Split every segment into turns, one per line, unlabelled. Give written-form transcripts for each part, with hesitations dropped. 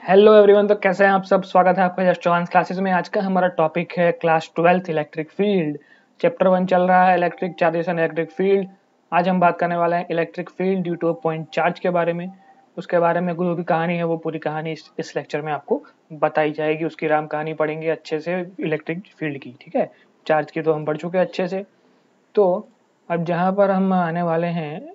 Hello everyone. तो कैसे हैं आप सब। स्वागत है आपका जस्ट चौहान क्लासेस में। आज का हमारा टॉपिक है क्लास 12 इलेक्ट्रिक फील्ड। चैप्टर 1 चल रहा है electric charges and electric field. आज हम बात करने वाले हैं electric field due to a point charge के बारे में। उसके बारे में जो भी कहानी है वो पूरी कहानी इस लेक्चर में आपको बताई जाएगी। उसकी राम कहानी पढ़ेंगे अच्छे से इलेक्ट्रिक फील्ड की। ठीक है, चार्ज की तो हम पढ़ चुके हैं अच्छे से। तो अब जहाँ पर हम आने वाले हैं,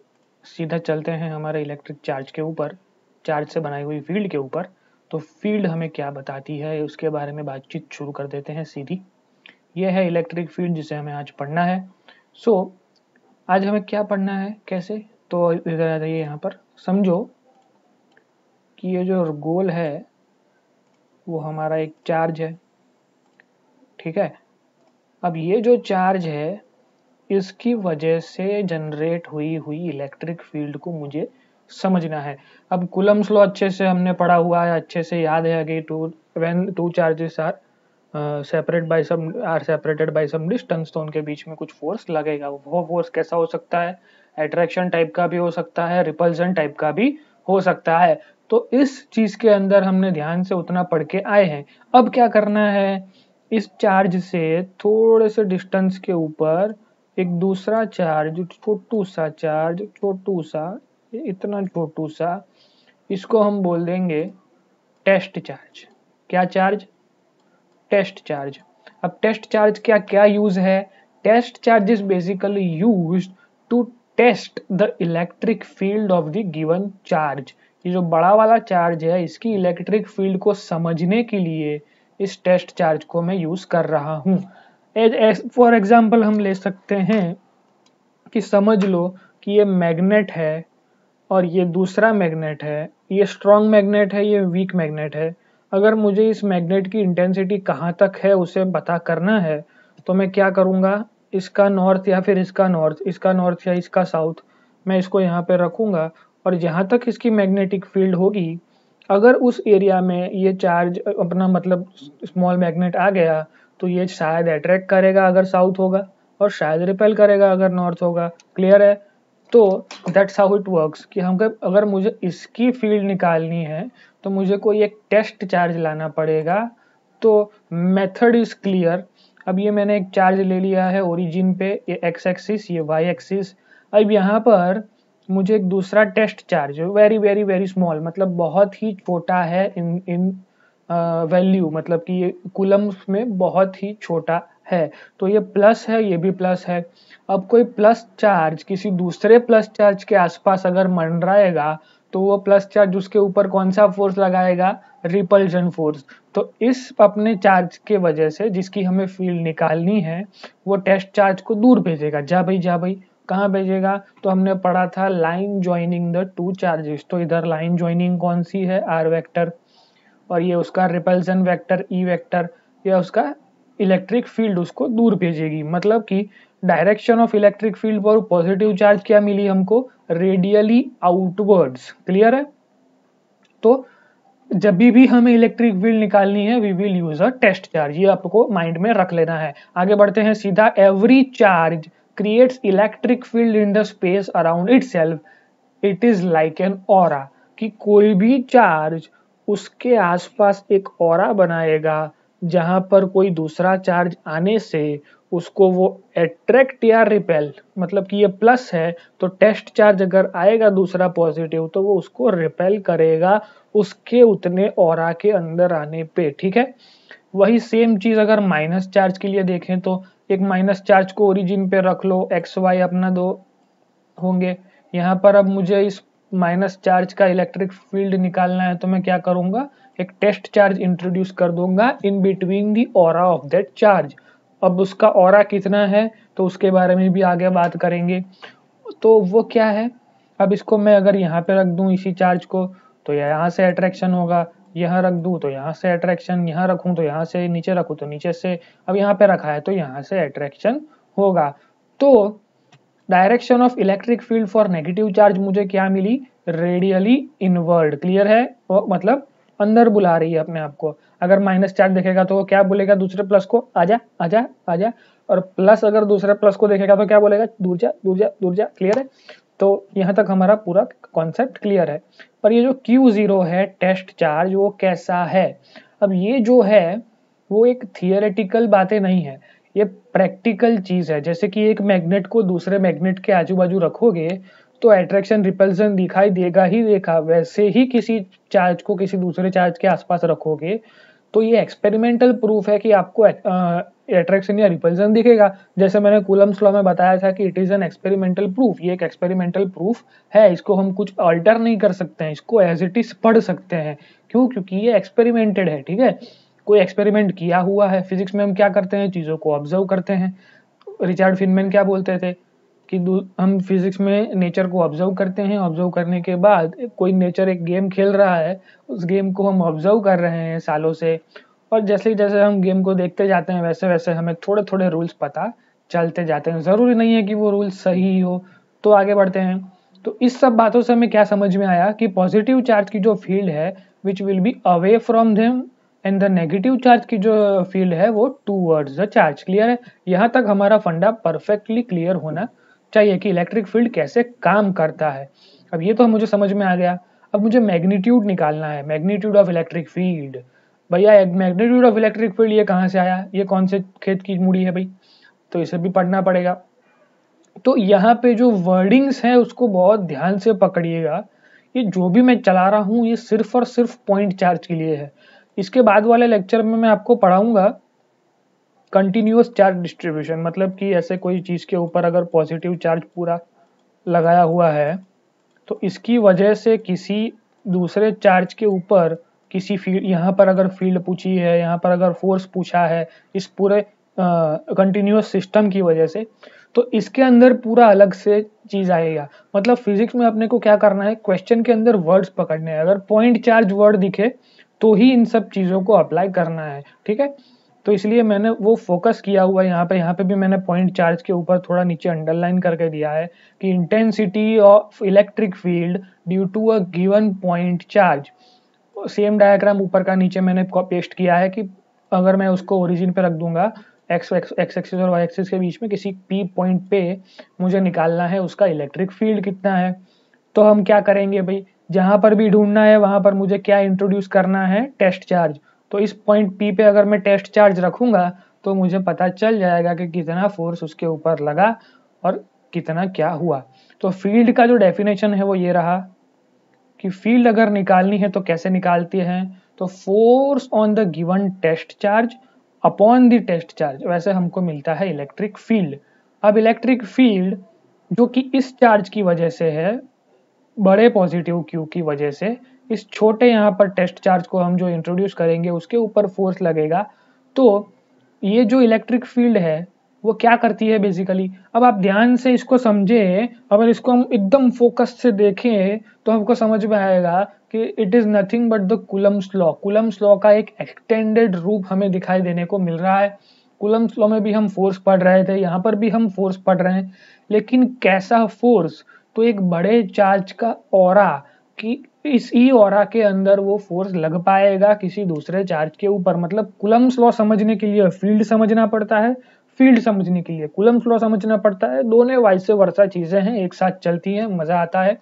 सीधा चलते हैं हमारे इलेक्ट्रिक चार्ज के ऊपर, चार्ज से बनाई हुई फील्ड के ऊपर। तो फील्ड हमें क्या बताती है उसके बारे में बातचीत शुरू कर देते हैं सीधी। यह है इलेक्ट्रिक फील्ड जिसे हमें आज पढ़ना है। सो आज हमें क्या पढ़ना है, कैसे, तो इधर आ जाइए। यहाँ पर समझो कि ये जो गोल है वो हमारा एक चार्ज है। ठीक है, अब ये जो चार्ज है इसकी वजह से जनरेट हुई इलेक्ट्रिक फील्ड को मुझे समझना है। अब कूलम्स लॉ अच्छे से हमने पढ़ा हुआ है, अच्छे से याद है कि when two charges are separated by some distance, तो उनके बीच में कुछ फोर्स लगेगा। वो फोर्स कैसा हो सकता है? अट्रैक्शन टाइप का भी हो सकता है, रिपल्सन टाइप का भी हो सकता है। तो इस चीज के अंदर हमने ध्यान से उतना पढ़ के आए हैं। अब क्या करना है, इस चार्ज से थोड़े से डिस्टेंस के ऊपर एक दूसरा चार्ज, छोटू सा चार्ज, छोटू सा, इतना छोटू सा, इसको हम बोल देंगे टेस्ट चार्ज। क्या चार्ज? Test charge. अब टेस्ट चार्ज क्या क्या यूज है? Test charge is basically used to test the electric field of the given charge. ये जो बड़ा वाला चार्ज है इसकी इलेक्ट्रिक फील्ड को समझने के लिए इस टेस्ट चार्ज को मैं यूज कर रहा हूं। फॉर एग्जाम्पल हम ले सकते हैं कि समझ लो कि ये मैग्नेट है और ये दूसरा मैग्नेट है। ये स्ट्रॉन्ग मैग्नेट है, ये वीक मैग्नेट है। अगर मुझे इस मैग्नेट की इंटेंसिटी कहाँ तक है उसे पता करना है तो मैं क्या करूँगा, इसका नॉर्थ या फिर इसका नॉर्थ, इसका नॉर्थ या इसका साउथ, मैं इसको यहाँ पे रखूँगा और जहाँ तक इसकी मैग्नेटिक फील्ड होगी, अगर उस एरिया में ये चार्ज अपना मतलब स्मॉल मैग्नेट आ गया तो ये शायद अट्रैक्ट करेगा अगर साउथ होगा, और शायद रिपेल करेगा अगर नॉर्थ होगा। क्लियर है? तो दैट्स हाउ इट वर्क्स कि हम अगर मुझे इसकी फील्ड निकालनी है तो मुझे कोई एक टेस्ट चार्ज लाना पड़ेगा। तो मेथड इज क्लियर। अब ये मैंने एक चार्ज ले लिया है ओरिजिन पे, ये एक्स एक्सिस, ये वाई एक्सिस। अब यहाँ पर मुझे एक दूसरा test charge, very very very small, मतलब बहुत ही छोटा है इन इन वैल्यू, मतलब कि ये कूलम्स में बहुत ही छोटा है। तो ये प्लस है, ये भी प्लस है। अब कोई प्लस चार्ज किसी दूसरे प्लस चार्ज के आसपास अगर मंडराएगा तो वो प्लस चार्ज उसके ऊपर कौन सा फोर्स लगाएगा? Repulsion force. तो इस अपने चार्ज के वजह से जिसकी हमें फील्ड निकालनी है वो टेस्ट चार्ज को दूर भेजेगा। जा भाई जा भाई। कहाँ भेजेगा? तो हमने पढ़ा था line joining the two charges. तो इधर लाइन ज्वाइनिंग कौन सी है? आर वेक्टर, और ये उसका रिपल्सन वेक्टर ई वेक्टर, या उसका इलेक्ट्रिक फील्ड उसको दूर भेजेगी। मतलब कि डायरेक्शन ऑफ इलेक्ट्रिक फील्ड पर पॉजिटिव चार्ज क्या मिली हमको? Radially outwards. क्लियर है? तो जब भी हमें इलेक्ट्रिक फील्ड निकालनी है we will use a test charge. ये आपको माइंड में रख लेना है। आगे बढ़ते हैं सीधा। Every charge creates electric field in the space around itself, it is like an aura. कि कोई भी चार्ज उसके आसपास एक ऑरा बनाएगा जहां पर कोई दूसरा चार्ज आने से उसको वो अट्रैक्ट या रिपेल, मतलब कि ये प्लस है तो टेस्ट चार्ज अगर आएगा दूसरा पॉजिटिव तो वो उसको रिपेल करेगा उसके उतने ऑरा के अंदर आने पे। ठीक है, वही सेम चीज अगर माइनस चार्ज के लिए देखें तो एक माइनस चार्ज को ओरिजिन पे रख लो, एक्स वाई अपना दो होंगे। यहाँ पर अब मुझे इस माइनस चार्ज का इलेक्ट्रिक फील्ड निकालना है तो मैं क्या करूंगा, एक टेस्ट चार्ज इंट्रोड्यूस कर दूंगा in between the aura of that charge. अब उसका ऑरा कितना है तो उसके बारे में भी आगे बात करेंगे। तो वो क्या है, अब इसको मैं अगर यहाँ पे रख दूं इसी चार्ज को तो यहाँ से अट्रैक्शन होगा, यहाँ रख दूं तो यहाँ से अट्रैक्शन, यहाँ रखूं तो यहाँ से, नीचे रखूं तो नीचे से। अब यहाँ पे रखा है तो यहाँ से अट्रैक्शन होगा। तो direction of electric field for negative charge मुझे क्या मिली? Radially inward. क्लियर है? वो मतलब अंदर बुला रही है अपने आप को। अगर माइनस चार्ज देखेगा तो वो क्या बोलेगा दूसरे प्लस को? आजा आजा आजा। और प्लस अगर दूसरे प्लस को देखेगा तो क्या बोलेगा? दूर जा दूर जा दूर जा। क्लियर है? तो यहाँ तक हमारा पूरा कॉन्सेप्ट क्लियर है। पर ये जो Q0 है टेस्ट चार्ज, वो कैसा है? अब ये जो है वो एक थियोरेटिकल बातें नहीं है, ये प्रैक्टिकल चीज है। जैसे कि एक मैग्नेट को दूसरे मैग्नेट के आजू बाजू रखोगे तो अट्रैक्शन रिपल्सन दिखाई देगा ही देखा, वैसे ही किसी चार्ज को किसी दूसरे चार्ज के आसपास रखोगे तो ये एक्सपेरिमेंटल प्रूफ है कि आपको अट्रैक्शन या रिपल्सन दिखेगा। जैसे मैंने कूलम्स लॉ में बताया था कि it is an experimental proof, ये एक एक्सपेरिमेंटल प्रूफ है, इसको हम कुछ अल्टर नहीं कर सकते हैं, इसको एज इट इज पढ़ सकते हैं। क्यों? क्योंकि ये एक्सपेरिमेंटेड है, ठीक है, कोई एक्सपेरिमेंट किया हुआ है। फिजिक्स में हम क्या करते हैं, चीजों को ऑब्जर्व करते हैं। रिचर्ड फीनमैन क्या बोलते थे कि हम फिजिक्स में नेचर को ऑब्जर्व करते हैं, ऑब्जर्व करने के बाद कोई नेचर एक गेम खेल रहा है, उस गेम को हम ऑब्जर्व कर रहे हैं सालों से, और जैसे जैसे हम गेम को देखते जाते हैं वैसे वैसे हमें थोड़े थोड़े रूल्स पता चलते जाते हैं। जरूरी नहीं है कि वो रूल्स सही हो। तो आगे बढ़ते हैं। तो इस सब बातों से हमें क्या समझ में आया कि पॉजिटिव चार्ज की जो फील्ड है which will be away from them, and the negative charge की जो फील्ड है वो टूवर्ड्स द चार्ज। क्लियर है? यहाँ तक हमारा फंडा परफेक्टली क्लियर होना चाहिए कि इलेक्ट्रिक फील्ड कैसे काम करता है। अब ये तो मुझे समझ में आ गया। अब मुझे मैग्नीट्यूड निकालना है, मैग्नीट्यूड ऑफ इलेक्ट्रिक फील्ड। भैया मैग्नीट्यूड ऑफ इलेक्ट्रिक फील्ड ये कहाँ से आया, ये कौन से खेत की मूड़ी है भाई? तो इसे भी पढ़ना पड़ेगा। तो यहाँ पे जो वर्डिंग्स है उसको बहुत ध्यान से पकड़िएगा। ये जो भी मैं चला रहा हूँ ये सिर्फ और सिर्फ पॉइंट चार्ज के लिए है। इसके बाद वाले लेक्चर में मैं आपको पढ़ाऊंगा कंटिन्यूअस चार्ज डिस्ट्रीब्यूशन, मतलब कि ऐसे कोई चीज के ऊपर अगर पॉजिटिव चार्ज पूरा लगाया हुआ है तो इसकी वजह से किसी दूसरे चार्ज के ऊपर किसी फील्ड, यहाँ पर अगर फील्ड पूछी है, यहाँ पर अगर फोर्स पूछा है, इस पूरे कंटिन्यूअस सिस्टम की वजह से, तो इसके अंदर पूरा अलग से चीज आएगा। मतलब फिजिक्स में अपने को क्या करना है, क्वेश्चन के अंदर वर्ड्स पकड़ने हैं। अगर पॉइंट चार्ज वर्ड दिखे तो ही इन सब चीजों को अप्लाई करना है, ठीक है। तो इसलिए मैंने वो फोकस किया हुआ यहाँ पे भी मैंने पॉइंट चार्ज के ऊपर थोड़ा नीचे अंडरलाइन करके दिया है कि intensity of electric field due to a given point charge. Same diagram ऊपर का नीचे मैंने पेस्ट किया है कि अगर मैं उसको ओरिजिन पे रख दूंगा, एक्स एक्सिस और वाई एक्सिस के बीच में किसी पी पॉइंट पे मुझे निकालना है उसका इलेक्ट्रिक फील्ड कितना है। तो हम क्या करेंगे भाई, जहां पर भी ढूंढना है वहां पर मुझे क्या इंट्रोड्यूस करना है, टेस्ट चार्ज। तो इस पॉइंट पी पे अगर मैं टेस्ट चार्ज रखूंगा तो मुझे पता चल जाएगा कि कितना फोर्स उसके ऊपर लगा और कितना क्या हुआ। तो फील्ड का जो डेफिनेशन है वो ये रहा कि फील्ड अगर निकालनी है तो कैसे निकालती है, तो force on the given test charge upon the test charge, वैसे हमको मिलता है इलेक्ट्रिक फील्ड। अब इलेक्ट्रिक फील्ड जो कि इस चार्ज की वजह से है, बड़े पॉजिटिव क्यू की वजह से, इस छोटे यहाँ पर टेस्ट चार्ज को हम जो इंट्रोड्यूस करेंगे उसके ऊपर फोर्स लगेगा। तो ये जो इलेक्ट्रिक फील्ड है वो क्या करती है बेसिकली, अब आप ध्यान से इसको समझे, अगर इसको हम एकदम फोकस से देखें तो हमको समझ में आएगा कि it is nothing but the Coulomb's law. Coulomb's law का एक एक्सटेंडेड रूप हमें दिखाई देने को मिल रहा है। कूलम्स लॉ में भी हम फोर्स पढ़ रहे थे, यहाँ पर भी हम फोर्स पढ़ रहे हैं, लेकिन कैसा फोर्स, तो एक बड़े चार्ज का ऑरा, कि इस ई ऑरा के अंदर वो फोर्स लग पाएगा किसी दूसरे चार्ज के ऊपर। मतलब कूलम्स लॉ समझने के लिए फील्ड समझना पड़ता है, फील्ड समझने के लिए कूलम्स लॉ समझना पड़ता है। दोनों वाइस वर्सा चीजें हैं, एक साथ चलती हैं, मजा आता है।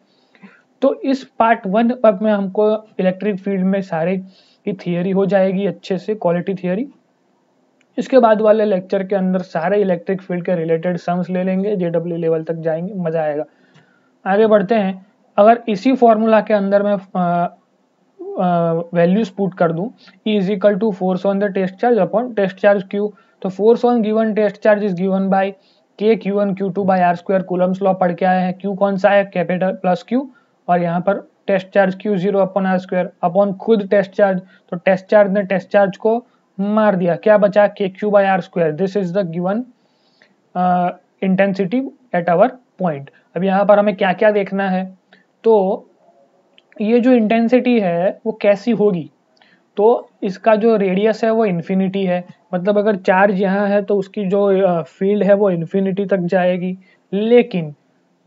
तो इस पार्ट 1 अब में हमको इलेक्ट्रिक फील्ड में सारे की थियरी हो जाएगी अच्छे से, क्वालिटी थियरी। इसके बाद वाले लेक्चर के अंदर सारे इलेक्ट्रिक फील्ड के रिलेटेड सम्स ले लेंगे, जेडब्ल्यू लेवल तक जाएंगे, मजा आएगा। आगे बढ़ते हैं। अगर इसी फॉर्मूला के अंदर मैं वैल्यूज पुट कर दूं, E is equal to force on the test charge upon test charge Q, तो force on given test charge is given by K Q1 Q2 by R square. Coulomb's law पढ़ के आए हैं, Q कौन सा है, कैपिटल प्लस Q, और यहाँ पर test charge Q0 upon R square upon खुद टेस्ट चार्ज, तो टेस्ट चार्ज ने टेस्ट चार्ज को मार दिया, क्या बचा, KQ by R square. This is the given intensity at our point. अब यहाँ पर हमें क्या क्या देखना है, तो ये जो इंटेंसिटी है वो कैसी होगी, तो इसका जो रेडियस है वो इन्फिनिटी है, मतलब अगर चार्ज यहाँ है तो उसकी जो फील्ड है वो इन्फिनिटी तक जाएगी, लेकिन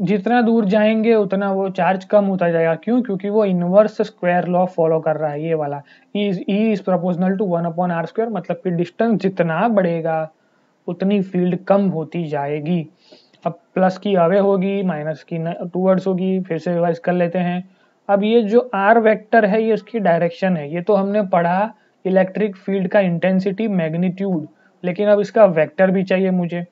जितना दूर जाएंगे उतना वो चार्ज कम होता जाएगा। क्यों? क्योंकि वो इनवर्स स्क्वायर लॉ फॉलो कर रहा है, ये वाला E is proportional to 1 upon R square, मतलब कि डिस्टेंस जितना बढ़ेगा उतनी फील्ड कम होती जाएगी। अब प्लस की अवे होगी, माइनस की टूवर्ड्स होगी, फिर से रिवाइज कर लेते हैं। अब ये जो आर वेक्टर है ये उसकी डायरेक्शन है, ये तो हमने पढ़ा इलेक्ट्रिक फील्ड का इंटेंसिटी मैग्नीट्यूड, लेकिन अब इसका वेक्टर भी चाहिए मुझे,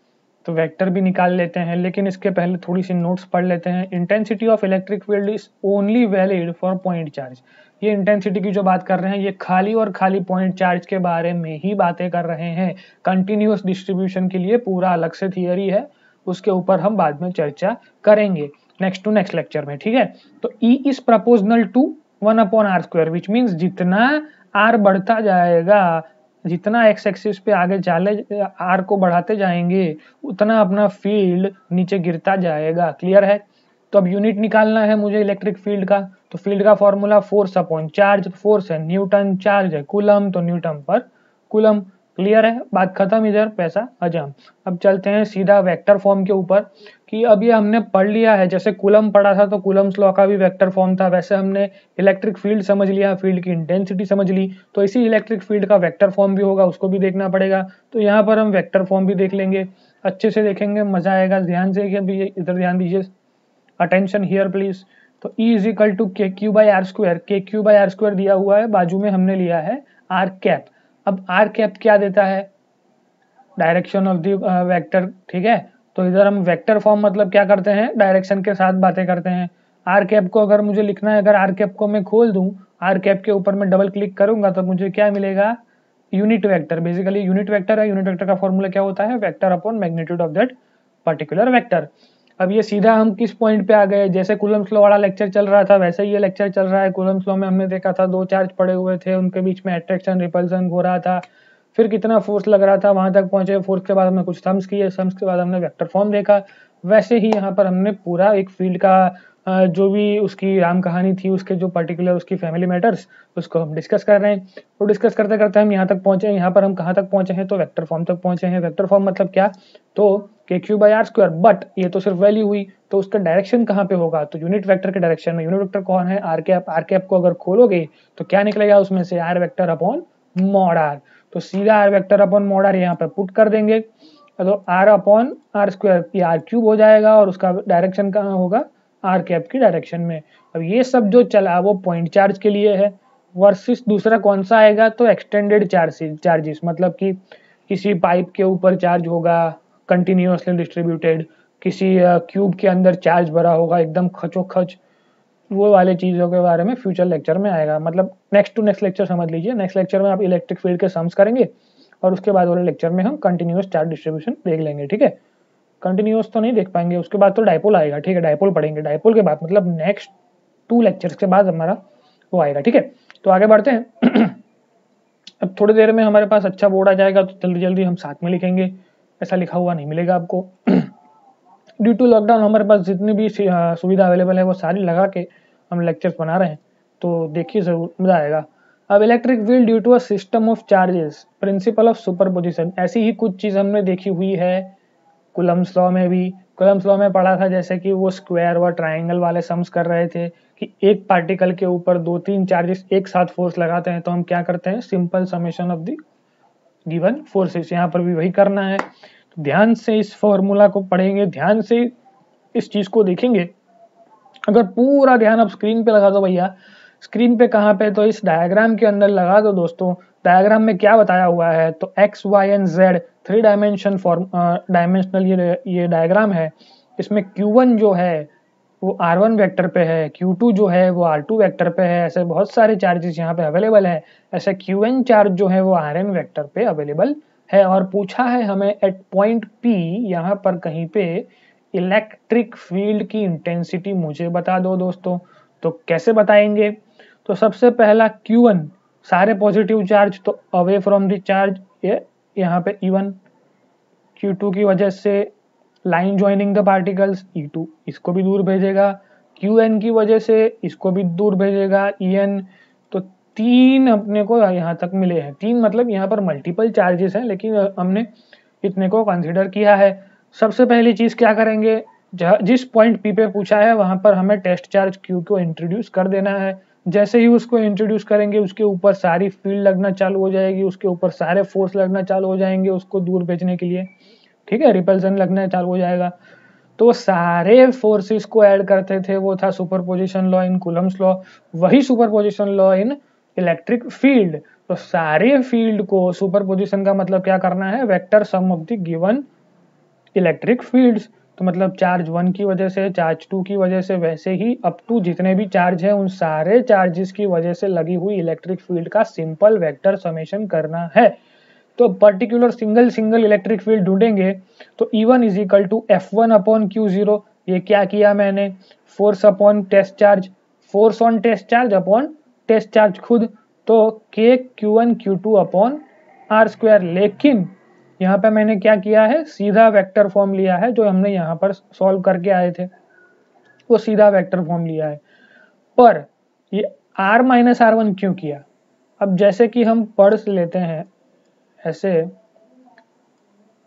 तो वेक्टर भी निकाल लेते हैं। लेकिन इसके पहले थोड़ी सी नोट्स पढ़ लेते हैं। Intensity of electric field is only valid for point charge. ये इंटेंसिटी की जो बात कर रहे हैं ये खाली और खाली पॉइंट चार्ज के बारे में ही बातें कर रहे हैं। कंटिन्यूअस डिस्ट्रीब्यूशन के लिए पूरा अलग से थियरी है, उसके ऊपर हम बाद में चर्चा करेंगे नेक्स्ट टू नेक्स्ट लेक्चर में, ठीक है। तो E is proportional to 1/r², which means जितना r बढ़ता जाएगा, जितना एक्स एक्सिस पे आगे चले r को बढ़ाते जाएंगे उतना अपना फील्ड नीचे गिरता जाएगा। क्लियर है। तो अब यूनिट निकालना है मुझे इलेक्ट्रिक फील्ड का, तो फील्ड का formula force upon charge, force है न्यूटन, चार्ज है कूलम, तो न्यूटन पर कूलम। क्लियर है, बात खत्म, इधर पैसा हजम। अब चलते हैं सीधा वेक्टर फॉर्म के ऊपर कि अब ये हमने पढ़ लिया है, जैसे कूलम पढ़ा था तो कूलम्स लॉ का भी वेक्टर फॉर्म था, वैसे हमने इलेक्ट्रिक फील्ड समझ लिया, फील्ड की इंटेंसिटी समझ ली, तो इसी इलेक्ट्रिक फील्ड का वेक्टर फॉर्म भी होगा, उसको भी देखना पड़ेगा। तो यहाँ पर हम वेक्टर फॉर्म भी देख लेंगे, अच्छे से देखेंगे, मजा आएगा। ध्यान से इधर ध्यान दीजिए, अटेंशन हियर प्लीज। तो E is equal to KQ/r², KQ/r² दिया हुआ है, बाजू में हमने लिया है r कैप। अब r कैप क्या देता है, डायरेक्शन ऑफ द वेक्टर, ठीक है। तो इधर हम वेक्टर फॉर्म मतलब क्या करते हैं, डायरेक्शन के साथ बातें करते हैं। r कैप को अगर मुझे लिखना है, अगर r कैप को मैं खोल दूं, r कैप के ऊपर मैं डबल क्लिक करूंगा तो मुझे क्या मिलेगा, unit vector. Basically unit vector है, यूनिट वेक्टर का फॉर्मूला क्या होता है, vector upon magnitude of that particular vector. अब ये सीधा हम किस पॉइंट पे आ गए, जैसे कूलम्स लॉ वाला लेक्चर चल रहा था वैसे ही ये लेक्चर चल रहा है। कूलम्स लॉ में हमने देखा था दो चार्ज पड़े हुए थे, उनके बीच में अट्रैक्शन रिपल्सन हो रहा था, फिर कितना फोर्स लग रहा था, वहां तक पहुंचे। फोर्स के बाद हमने कुछ सम्स किए, सम्स के बाद हमने वेक्टर फॉर्म देखा। वैसे ही यहाँ पर हमने पूरा एक फील्ड का जो भी उसकी राम कहानी थी, उसके जो पर्टिकुलर उसकी फैमिली मैटर्स, उसको हम डिस्कस कर रहे हैं। तो डिस्कस करते करते हम यहाँ तक पहुंचे। यहाँ पर हम कहाँ तक पहुंचे हैं, तो वेक्टर फॉर्म तक पहुंचे हैं। वेक्टर फॉर्म मतलब क्या, तो KQ/r², बट ये तो सिर्फ वैल्यू हुई, तो उसका डायरेक्शन कहाँ पे होगा, तो यूनिट वेक्टर के डायरेक्शन में। यूनिट वेक्टर कौन है, r कैप। r कैप को अगर खोलोगे तो क्या निकलेगा उसमें से, r vector upon mod r। तो सीधा r vector upon mod r यहाँ पे पुट कर देंगे, तो r अपॉन r², ये r³ हो जाएगा, और उसका डायरेक्शन कहाँ होगा, r कैप की डायरेक्शन में। अब ये सब जो चला वो पॉइंट चार्ज के लिए है, वर्सेस दूसरा कौन सा आएगा, तो एक्सटेंडेड चार्जेस, मतलब कि किसी पाइप के ऊपर चार्ज होगा कंटिन्यूअसली डिस्ट्रीब्यूटेड, किसी क्यूब के अंदर चार्ज भरा होगा एकदम खचोखच, वो वाले चीज़ों के बारे में फ्यूचर लेक्चर में आएगा। मतलब नेक्स्ट टू नेक्स्ट लेक्चर समझ लीजिए, नेक्स्ट लेक्चर में आप इलेक्ट्रिक फील्ड के सम्स करेंगे, और उसके बाद वाले लेक्चर में हम कंटिन्यूअस चार्ज डिस्ट्रीब्यूशन देख लेंगे, ठीक है। कंटिन्यूअस तो नहीं देख पाएंगे, उसके बाद तो डायपोल आएगा, ठीक है, डायपोल पढ़ेंगे। डायपोल के बाद मतलब नेक्स्ट 2 लेक्चर्स के बाद हमारा वो आएगा, ठीक है। तो आगे बढ़ते हैं। अब थोड़ी देर में हमारे पास अच्छा बोर्ड आ जाएगा, तो जल्दी जल्दी हम साथ में लिखेंगे, ऐसा लिखा हुआ नहीं मिलेगा आपको। ड्यू टू लॉकडाउन हमारे पास जितनी भी सुविधा अवेलेबल है वो सारी लगा के हम लेक्चर्स बना रहे हैं, तो देखिए जरूर मजा आएगा। अब electric field due to a system of charges, principle of superposition, ऐसी ही कुछ चीज हमने देखी हुई है कूलम्स लॉ में भी। कूलम्स लॉ में पढ़ा था जैसे कि वो स्क्वायर व ट्राइंगल वाले सम्स कर रहे थे कि एक पार्टिकल के ऊपर 2-3 चार्जेस एक साथ फोर्स लगाते हैं तो हम क्या करते हैं, simple summation of the given forces. यहाँ पर भी वही करना है, तो ध्यान से इस फॉर्मूला को पढ़ेंगे, ध्यान से इस चीज को देखेंगे। अगर पूरा ध्यान आप स्क्रीन पे लगा दो भैया, स्क्रीन पे कहाँ पे, तो इस डायग्राम के अंदर लगा दो दोस्तों। डायग्राम में क्या बताया हुआ है, तो x, y and z 3 dimensional ये डायग्राम है। इसमें Q1 जो है वो R1 वेक्टर पे है, Q2 जो है वो R2 वेक्टर पे है, ऐसे बहुत सारे चार्जेस यहाँ पे अवेलेबल है। ऐसे Qn चार्ज जो है वो Rn वेक्टर पे अवेलेबल है, और पूछा है हमें एट पॉइंट P यहाँ पर कहीं पे इलेक्ट्रिक फील्ड की इंटेंसिटी मुझे बता दो दोस्तों। तो कैसे बताएंगे, तो सबसे पहला Q1 सारे पॉजिटिव चार्ज, तो अवे फ्रॉम द चार्ज ये यहाँ पे E1, Q2 की वजह से line joining the particles E2 इसको भी दूर भेजेगा, Qn की वजह से इसको भी दूर भेजेगा En। तो 3 अपने को यहाँ तक मिले हैं, 3 मतलब यहाँ पर मल्टीपल चार्जेस हैं, लेकिन हमने इतने को कंसीडर किया है। सबसे पहली चीज क्या करेंगे, जिस पॉइंट P पे पूछा है वहां पर हमें टेस्ट चार्ज Q को इंट्रोड्यूस कर देना है। जैसे ही उसको इंट्रोड्यूस करेंगे उसके ऊपर सारी फील्ड लगना चालू हो जाएगी, उसके ऊपर सारे फोर्स लगना चालू हो जाएंगे उसको दूर भेजने के लिए, ठीक है, रिपल्सन लगना चालू हो जाएगा। तो सारे फोर्सेस को ऐड करते थे, वो था superposition law in Coulomb's law, वही superposition law in electric field. तो सारे फील्ड को, सुपरपोजिशन का मतलब क्या करना है, vector sum of the given electric fields. तो मतलब चार्ज 1 की वजह से, चार्ज 2 की वजह से, वैसे ही अप टू जितने भी चार्ज है उन सारे चार्जेस की वजह से लगी हुई इलेक्ट्रिक फील्ड का सिंपल वेक्टर समेशन करना है। तो पर्टिकुलर सिंगल इलेक्ट्रिक फील्ड ढूंढेंगे तो E1 is equal to F1 upon Q0। ये क्या किया मैंने, force upon test charge, force on test charge upon test charge खुद, तो K Q1 Q2 upon R square. लेकिन यहाँ पे मैंने क्या किया है, सीधा वेक्टर फॉर्म लिया है, जो हमने यहाँ पर सॉल्व करके आए थे वो सीधा वेक्टर फॉर्म लिया है। पर ये R माइनस R1 क्यों किया, अब जैसे कि हम पढ़ लेते हैं, ऐसे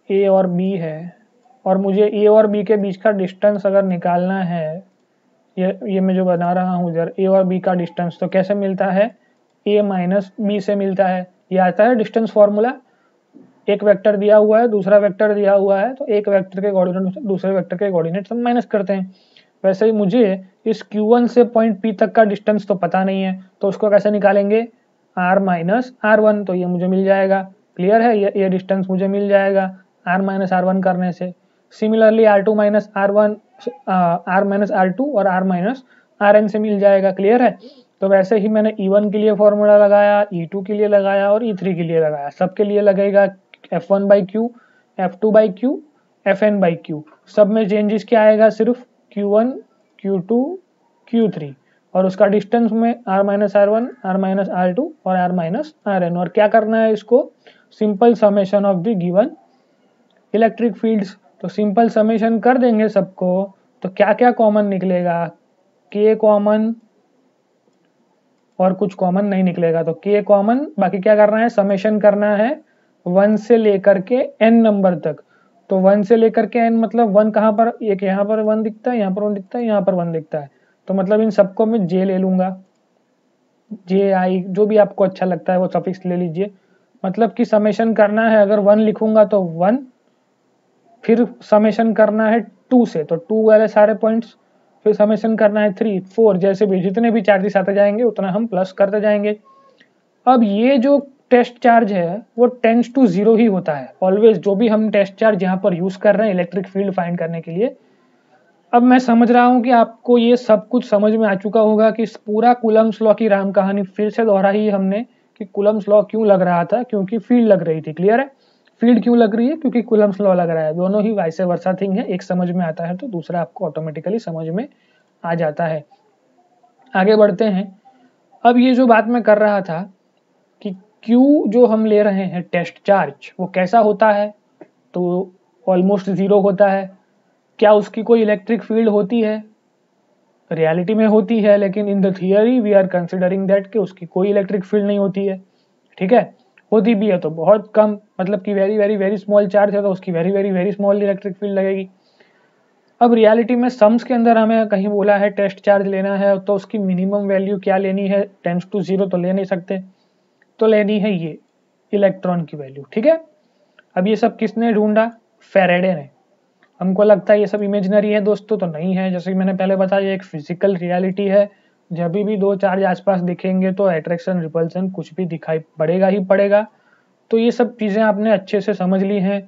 A और B है और मुझे A और B के बीच का डिस्टेंस अगर निकालना है, ये मैं जो बना रहा हूँ इधर A और B का डिस्टेंस, तो कैसे मिलता है, A माइनस B से मिलता है। ये आता है डिस्टेंस फॉर्मूला, एक वेक्टर दिया हुआ है, दूसरा वेक्टर दिया हुआ है, तो एक वेक्टर के कोऑर्डिनेट दूसरे वेक्टर के कोऑर्डिनेट हम माइनस करते हैं। वैसे ही मुझे इस Q1 से पॉइंट P तक का डिस्टेंस तो पता नहीं है, तो उसको कैसे निकालेंगे, R माइनस R1, तो ये मुझे मिल जाएगा। क्लियर है, ये डिस्टेंस मुझे मिल जाएगा R माइनस R1 करने से। Similarly R2 minus R1, R minus R2 और R माइनस Rn से मिल जाएगा। क्लियर है, तो वैसे ही मैंने E1 के लिए फॉर्मूला लगाया, E2 के लिए लगाया और E3 के लिए लगाया, सबके लिए लगेगा F1 by Q, F2 by Q, Fn by Q. सब में चेंजेस क्या आएगा, सिर्फ Q1, Q2, Q3 और उसका डिस्टेंस में R minus R1, R minus R2 और R माइनस Rn। और क्या करना है इसको, simple summation of the given electric fields. तो सिंपल समेशन कर देंगे सबको, तो क्या क्या कॉमन निकलेगा, K कॉमन और कुछ कॉमन नहीं निकलेगा, तो K कॉमन, बाकी क्या करना है, समेशन करना है 1 से लेकर के n नंबर तक। तो 1 से लेकर के n मतलब 1 कहाँ पर, एक यहाँ पर 1 दिखता है, यहाँ पर 1 दिखता है, यहाँ पर 1 दिखता है, तो मतलब इन सबको मैं J ले लूंगा, JI जो भी आपको अच्छा लगता है वो सफिक्स ले लीजिए। मतलब कि समेशन करना है, अगर 1 लिखूंगा तो 1, फिर समेशन करना है 2 से, तो 2 वाले सारे पॉइंट्स, फिर समेशन करना है 3, 4, जैसे भी जितने भी चार्जेस आते जाएंगे उतना हम प्लस करते जाएंगे। अब ये जो टेस्ट चार्ज है वो टेंड्स टू 0 ही होता है ऑलवेज, जो भी हम टेस्ट चार्ज यहाँ पर यूज कर रहे हैं इलेक्ट्रिक फील्ड फाइंड करने के लिए। अब मैं समझ रहा हूँ कि आपको ये सब कुछ समझ में आ चुका होगा कि पूरा कूलम्स लॉ की राम कहानी फिर से दोहराई हमने कि कूलम्स लॉ क्यों लग रहा था, क्योंकि फील्ड लग रही थी। क्लियर है, फील्ड क्यों लग रही है, क्योंकि कूलम्स लॉ लग रहा है। दोनों ही वाइस वर्सा थिंग है, एक समझ में आता है तो दूसरा आपको ऑटोमेटिकली समझ में आ जाता है। आगे बढ़ते हैं। अब ये जो बात मैं कर रहा था कि Q जो हम ले रहे हैं टेस्ट चार्ज वो कैसा होता है, तो ऑलमोस्ट 0 होता है। क्या उसकी कोई इलेक्ट्रिक फील्ड होती है, रियलिटी में होती है, लेकिन in the theory we are considering that कि उसकी कोई इलेक्ट्रिक फील्ड नहीं होती है। ठीक है, होती भी है तो बहुत कम, मतलब कि very very very small charge है तो उसकी very very very small electric field लगेगी। अब रियलिटी में सम्स के अंदर हमें कहीं बोला है टेस्ट चार्ज लेना है, तो उसकी मिनिमम वैल्यू क्या लेनी है, टेंड्स टू 0 तो ले नहीं सकते, तो लेनी है ये इलेक्ट्रॉन की वैल्यू। ठीक है, अब ये सब किसने ढूंढा, फेरेडे ने। हमको लगता है ये सब इमेजिनरी है दोस्तों, तो नहीं है। जैसे कि मैंने पहले बताया एक फिजिकल रियलिटी है, जब भी दो चार्ज आसपास दिखेंगे तो अट्रैक्शन रिपल्सन कुछ भी दिखाई पड़ेगा ही पड़ेगा। तो ये सब चीज़ें आपने अच्छे से समझ ली हैं।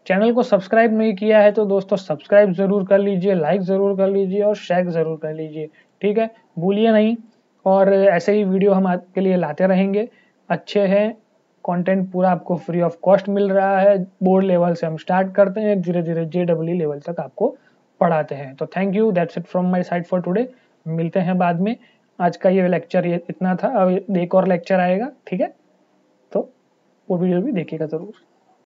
चैनल को सब्सक्राइब नहीं किया है तो दोस्तों सब्सक्राइब जरूर कर लीजिए, लाइक जरूर कर लीजिए और शेयर जरूर कर लीजिए। ठीक है, भूलिए नहीं। और ऐसे ही वीडियो हम आपके लिए लाते रहेंगे, अच्छे हैं, कंटेंट पूरा आपको फ्री ऑफ कॉस्ट मिल रहा है। बोर्ड लेवल से हम स्टार्ट करते हैं, धीरे धीरे JEE लेवल तक आपको पढ़ाते हैं। तो thank you, that's it from my side for today. मिलते हैं बाद में। आज का ये लेक्चर ये इतना था, अब एक और लेक्चर आएगा। ठीक है, तो वो वीडियो भी देखिएगा जरूर।